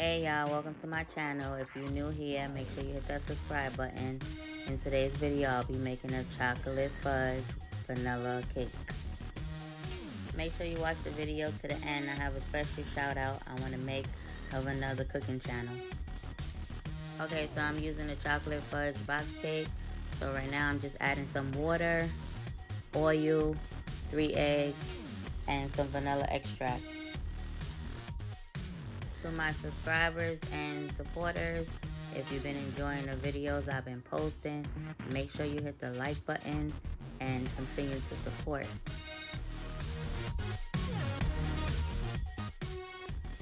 Hey y'all, welcome to my channel. If you're new here, make sure you hit that subscribe button. In today's video, I'll be making a chocolate fudge vanilla cake. Make sure you watch the video to the end. I have a special shout out I want to make of another cooking channel. Okay, so I'm using the chocolate fudge box cake. So right now I'm just adding some water, oil, 3 eggs, and some vanilla extract. To my subscribers and supporters, if you've been enjoying the videos I've been posting, make sure you hit the like button and continue to support.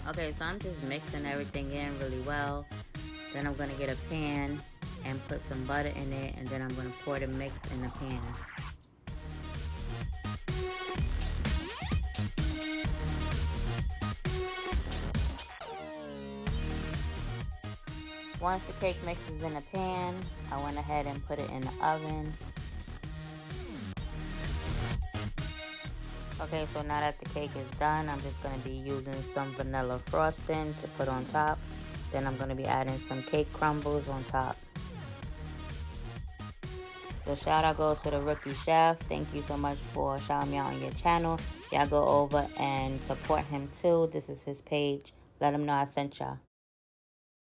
Okay, so I'm just mixing everything in really well. Then I'm going to get a pan and put some butter in it, and then I'm going to pour the mix in the pan. Once the cake mix is in the pan, I went ahead and put it in the oven. Okay, so now that the cake is done, I'm just going to be using some vanilla frosting to put on top. Then I'm going to be adding some cake crumbles on top. The shout out goes to the rookie chef. Thank you so much for shouting me out on your channel. Y'all go over and support him too. This is his page. Let him know I sent y'all.